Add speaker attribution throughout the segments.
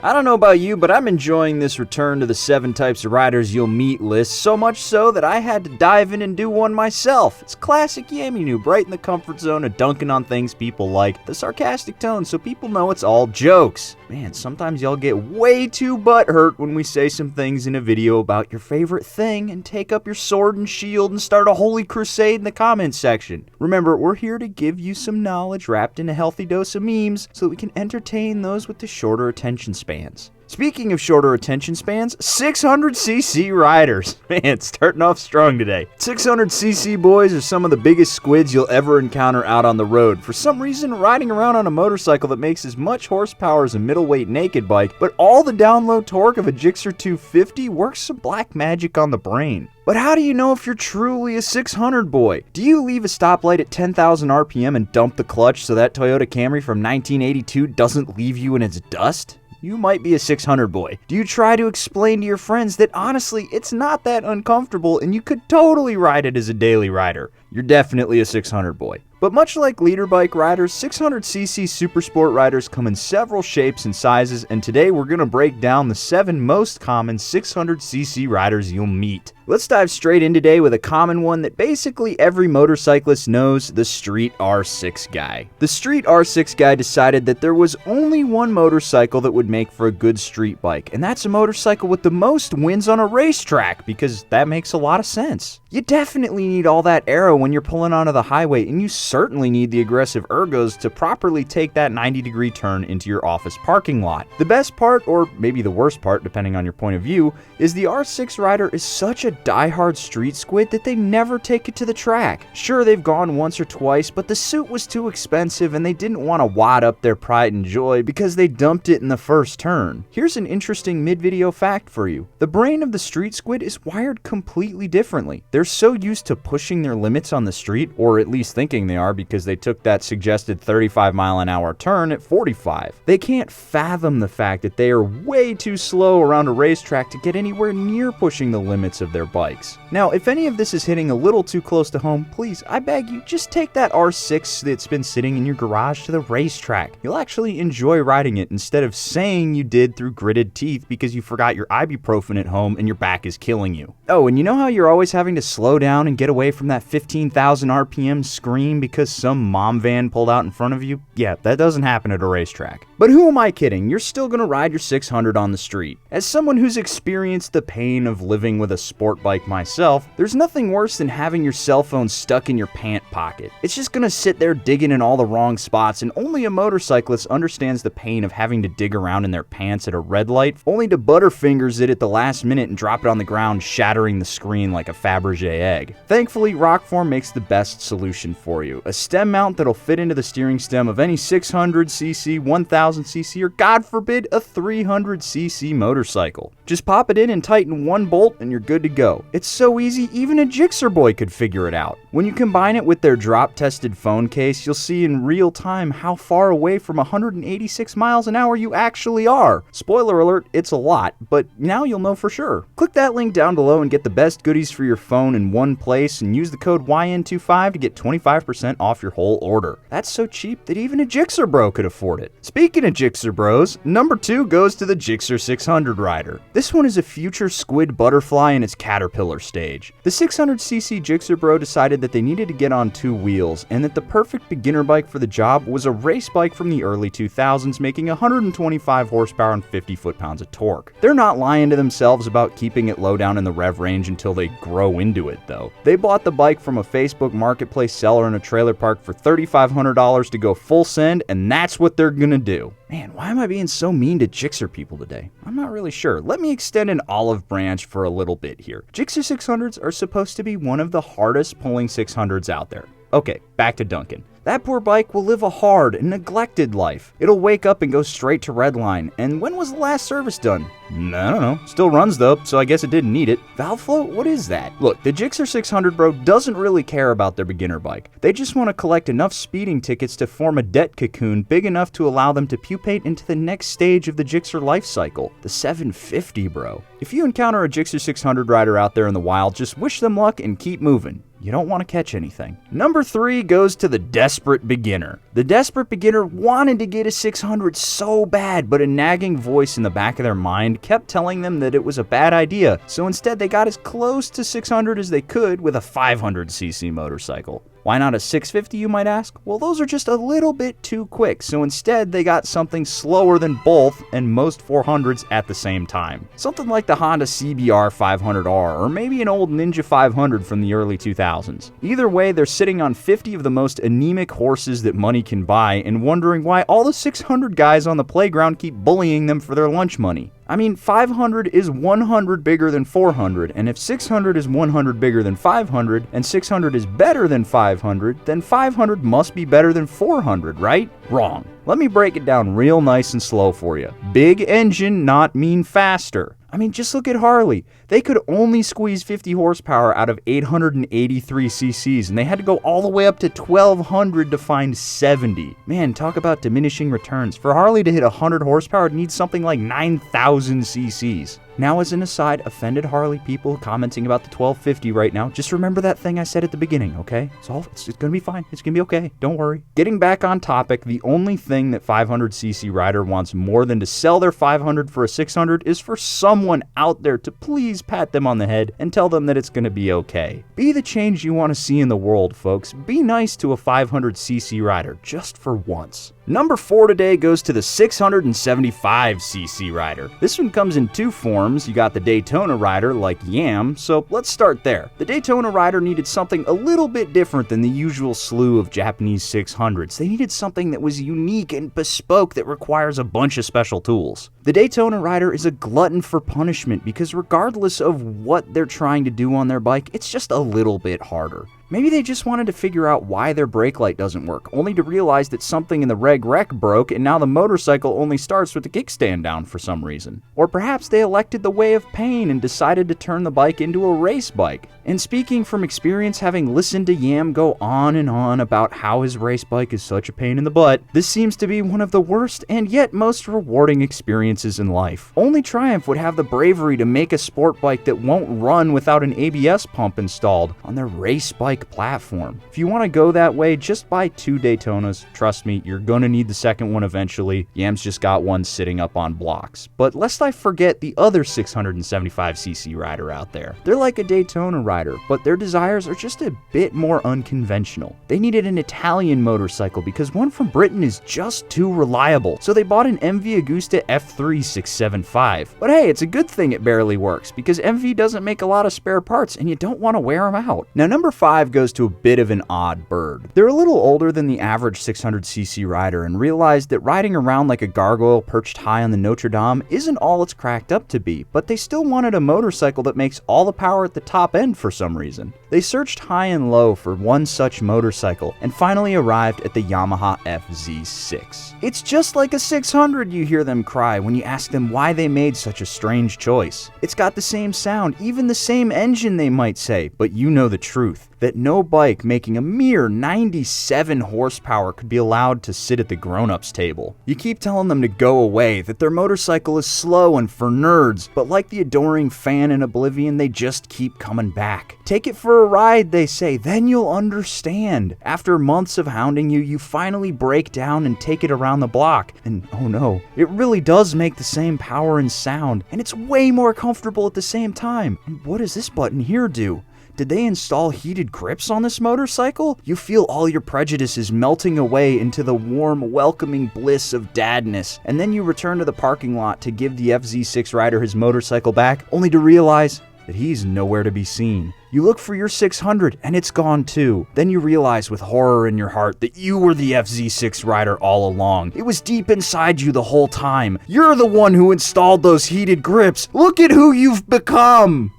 Speaker 1: I don't know about you, but I'm enjoying this return to the 7 types of riders you'll meet list, so much so that I had to dive in and do one myself. It's classic Yammie Noob, right in the comfort zone of dunking on things people like, the sarcastic tone so people know it's all jokes. Man, sometimes y'all get way too butthurt when we say some things in a video about your favorite thing and take up your sword and shield and start a holy crusade in the comments section. Remember, we're here to give you some knowledge wrapped in a healthy dose of memes so that we can entertain those with the shorter attention spans. Speaking of shorter attention spans, 600cc riders. Man, starting off strong today. 600cc boys are some of the biggest squids you'll ever encounter out on the road. For some reason, riding around on a motorcycle that makes as much horsepower as a middleweight naked bike, but all the download torque of a Gixxer 250 works some black magic on the brain. But how do you know if you're truly a 600 boy? Do you leave a stoplight at 10,000 RPM and dump the clutch so that Toyota Camry from 1982 doesn't leave you in its dust? You might be a 600 boy. Do you try to explain to your friends that honestly, it's not that uncomfortable and you could totally ride it as a daily rider? You're definitely a 600 boy. But much like leader bike riders, 600cc super sport riders come in several shapes and sizes, and today we're going to break down the 7 most common 600cc riders you'll meet. Let's dive straight in today with a common one that basically every motorcyclist knows, the street R6 guy. The street R6 guy decided that there was only one motorcycle that would make for a good street bike, and that's a motorcycle with the most wins on a racetrack, because that makes a lot of sense. You definitely need all that aero when you're pulling onto the highway, and you certainly need the aggressive ergos to properly take that 90-degree turn into your office parking lot. The best part, or maybe the worst part depending on your point of view, is the R6 rider is such a die-hard street squid that they never take it to the track. Sure, they've gone once or twice, but the suit was too expensive and they didn't want to wad up their pride and joy because they dumped it in the first turn. Here's an interesting mid-video fact for you. The brain of the street squid is wired completely differently. They're so used to pushing their limits on the street, or at least thinking they are because they took that suggested 35-mile-an-hour turn at 45. They can't fathom the fact that they are way too slow around a racetrack to get anywhere near pushing the limits of their bikes. Now, if any of this is hitting a little too close to home, please, I beg you, just take that R6 that's been sitting in your garage to the racetrack. You'll actually enjoy riding it instead of saying you did through gritted teeth because you forgot your ibuprofen at home and your back is killing you. Oh, and you know how you're always having to slow down and get away from that 15,000 RPM scream because some mom van pulled out in front of you? Yeah, that doesn't happen at a racetrack. But who am I kidding? You're still gonna ride your 600 on the street. As someone who's experienced the pain of living with a sport bike myself, there's nothing worse than having your cell phone stuck in your pant pocket. It's just gonna sit there digging in all the wrong spots, and only a motorcyclist understands the pain of having to dig around in their pants at a red light, only to butterfingers it at the last minute and drop it on the ground, shattering the screen like a Fabergé egg. Thankfully, Rokform makes the best solution for you. A stem mount that'll fit into the steering stem of any 600cc, 1000cc, or God forbid, a 300cc motorcycle. Just pop it in and tighten one bolt and you're good to go. It's so easy, even a Gixxer boy could figure it out. When you combine it with their drop-tested phone case, you'll see in real time how far away from 186 miles an hour you actually are. Spoiler alert, it's a lot, but now you'll know for sure. Click that link down below and get the best goodies for your phone in one place, and use the code YN25 to get 25% off your whole order. That's so cheap that even a Gixxer bro could afford it. Speaking of Gixxer bros, number 2 goes to the Gixxer 600 rider. This one is a future squid butterfly in its caterpillar stage. The 600cc Gixxer bro decided that they needed to get on 2 wheels, and that the perfect beginner bike for the job was a race bike from the early 2000s making 125 horsepower and 50 foot-pounds of torque. They're not lying to themselves about keeping it low down in the rev range until they grow into it though. They bought the bike from a Facebook marketplace seller in a trailer park for $3,500 to go full send, and that's what they're gonna do. Man, why am I being so mean to Gixxer people today? I'm not really sure. Let me extend an olive branch for a little bit here. Gixxer 600s are supposed to be one of the hardest pulling 600s out there. Okay, back to Duncan. That poor bike will live a hard and neglected life. It'll wake up and go straight to redline. And when was the last service done? I don't know. Still runs though, so I guess it didn't need it. Valve float? What is that? Look, the Gixxer 600 bro doesn't really care about their beginner bike. They just want to collect enough speeding tickets to form a debt cocoon big enough to allow them to pupate into the next stage of the Gixxer life cycle, the 750 bro. If you encounter a Gixxer 600 rider out there in the wild, just wish them luck and keep moving. you don't want to catch anything. Number 3 goes to the desperate beginner. The desperate beginner wanted to get a 600 so bad, but a nagging voice in the back of their mind kept telling them that it was a bad idea, so instead they got as close to 600 as they could with a 500cc motorcycle. Why not a 650, you might ask? Well, those are just a little bit too quick, so instead they got something slower than both and most 400s at the same time. Something like the Honda CBR 500R, or maybe an old Ninja 500 from the early 2000s. Either way, they're sitting on 50 of the most anemic horses that money can buy and wondering why all the 600 guys on the playground keep bullying them for their lunch money. I mean, 500 is 100 bigger than 400, and if 600 is 100 bigger than 500, and 600 is better than 500, then 500 must be better than 400, right? Wrong. Let me break it down real nice and slow for you. Big engine not mean faster. I mean, just look at Harley. They could only squeeze 50 horsepower out of 883 cc's, and they had to go all the way up to 1200 to find 70. Man, talk about diminishing returns. For Harley to hit 100 horsepower, it needs something like 9,000 cc's. Now, as an aside, offended Harley people commenting about the 1250 right now, just remember that thing I said at the beginning, okay? It's gonna be fine. It's gonna be okay. Don't worry. Getting back on topic, the only thing that 500cc rider wants more than to sell their 500 for a 600 is for someone out there to please pat them on the head and tell them that it's gonna be okay. Be the change you want to see in the world, folks. Be nice to a 500cc rider, just for once. Number 4 today goes to the 675cc rider. This one comes in 2 forms. You got the Daytona rider like Yammie, so let's start there. The Daytona rider needed something a little bit different than the usual slew of Japanese 600s. They needed something that was unique and bespoke that requires a bunch of special tools. The Daytona rider is a glutton for punishment because regardless of what they're trying to do on their bike, it's just a little bit harder. Maybe they just wanted to figure out why their brake light doesn't work, only to realize that something in the rec broke and now the motorcycle only starts with the kickstand down for some reason. Or perhaps they elected the way of pain and decided to turn the bike into a race bike. And speaking from experience, having listened to Yammie go on and on about how his race bike is such a pain in the butt, this seems to be one of the worst and yet most rewarding experiences in life. Only Triumph would have the bravery to make a sport bike that won't run without an ABS pump installed on their race bike platform. If you want to go that way, just buy 2 Daytonas. Trust me, you're gonna need the second one eventually. Yammie's just got one sitting up on blocks. But lest I forget the other 675cc rider out there. They're like a Daytona rider, but their desires are just a bit more unconventional. They needed an Italian motorcycle because one from Britain is just too reliable, so they bought an MV Agusta F3 675. But hey, it's a good thing it barely works because MV doesn't make a lot of spare parts and you don't want to wear them out. Now, number 5 goes to a bit of an odd bird. They're a little older than the average 600cc rider and realized that riding around like a gargoyle perched high on the Notre Dame isn't all it's cracked up to be, but they still wanted a motorcycle that makes all the power at the top end for some reason. They searched high and low for one such motorcycle and finally arrived at the Yamaha FZ6. It's just like a 600, you hear them cry when you ask them why they made such a strange choice. It's got the same sound, even the same engine, they might say, but you know the truth. That no bike making a mere 97 horsepower could be allowed to sit at the grown-ups table. You keep telling them to go away, that their motorcycle is slow and for nerds, but like the adoring fan in Oblivion, they just keep coming back. Take it for a ride, they say, then you'll understand. After months of hounding you, you finally break down and take it around the block. And oh no, it really does make the same power and sound, and it's way more comfortable at the same time. And what does this button here do? Did they install heated grips on this motorcycle? You feel all your prejudices melting away into the warm, welcoming bliss of dadness, and then you return to the parking lot to give the FZ6 rider his motorcycle back, only to realize that he's nowhere to be seen. You look for your 600 and it's gone too. Then you realize with horror in your heart that you were the FZ6 rider all along. It was deep inside you the whole time. You're the one who installed those heated grips. Look at who you've become!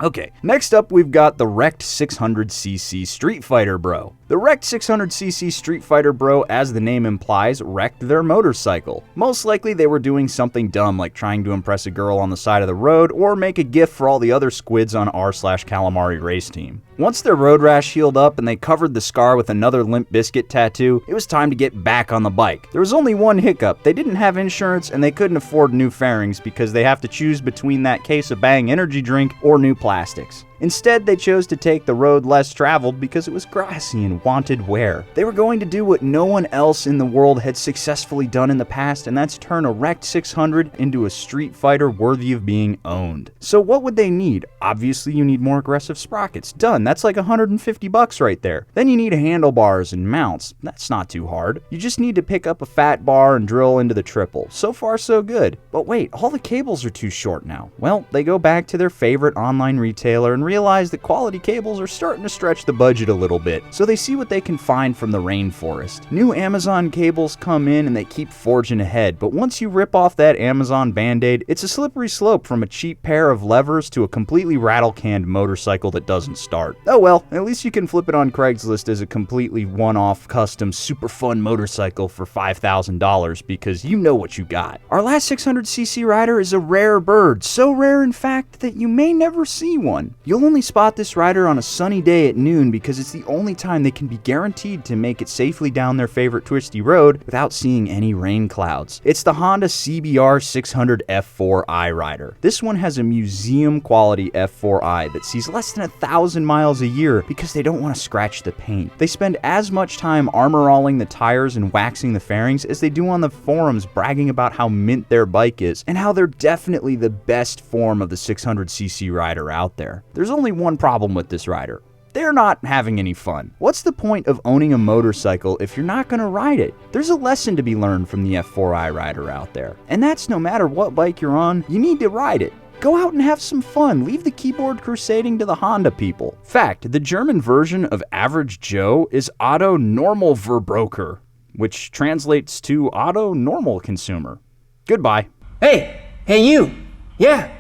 Speaker 1: Okay, next up we've got the wrecked 600cc Street Fighter Bro. The wrecked 600cc Street Fighter Bro, as the name implies, wrecked their motorcycle. Most likely they were doing something dumb like trying to impress a girl on the side of the road or make a gift for all the other squids on r/Calamari race team. Once their road rash healed up and they covered the scar with another Limp Bizkit tattoo, it was time to get back on the bike. There was only one hiccup. They didn't have insurance and they couldn't afford new fairings because they have to choose between that case of Bang energy drink or new plastics. Instead, they chose to take the road less traveled because it was grassy and wanted wear. They were going to do what no one else in the world had successfully done in the past, and that's turn a wrecked 600 into a street fighter worthy of being owned. So what would they need? Obviously, you need more aggressive sprockets. Done. That's like $150 right there. Then you need handlebars and mounts. That's not too hard. You just need to pick up a fat bar and drill into the triple. So far, so good. But wait, all the cables are too short now. Well, they go back to their favorite online retailer and realize that quality cables are starting to stretch the budget a little bit. So they see what they can find from the rainforest. New Amazon cables come in and they keep forging ahead. But once you rip off that Amazon Band-Aid, it's a slippery slope from a cheap pair of levers to a completely rattle-canned motorcycle that doesn't start. Oh well, at least you can flip it on Craigslist as a completely one-off, custom, super fun motorcycle for $5,000 because you know what you got. Our last 600cc rider is a rare bird, so rare in fact that you may never see one. You'll only spot this rider on a sunny day at noon because it's the only time they can be guaranteed to make it safely down their favorite twisty road without seeing any rain clouds. It's the Honda CBR 600 F4i rider. This one has a museum quality F4i that sees less than 1,000 miles a year because they don't want to scratch the paint. They spend as much time armor-alling the tires and waxing the fairings as they do on the forums bragging about how mint their bike is and how they're definitely the best form of the 600cc rider out there. There's only one problem with this rider. They're not having any fun. What's the point of owning a motorcycle if you're not going to ride it? There's a lesson to be learned from the F4i rider out there. And that's no matter what bike you're on, you need to ride it. Go out and have some fun. Leave the keyboard crusading to the Honda people. Fact, the German version of Average Joe is Otto Normalverbroker, which translates to Otto Normal Consumer. Goodbye.
Speaker 2: Hey you. Yeah.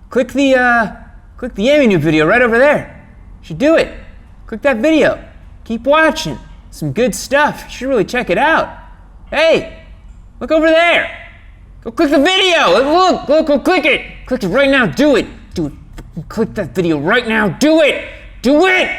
Speaker 2: Click the Yammie Noob video right over there. You should do it. Click that video. Keep watching. Some good stuff. You should really check it out. Hey, look over there. Go click the video. Look, go click it. Click it right now. Do it. Click that video right now. Do it. Do it.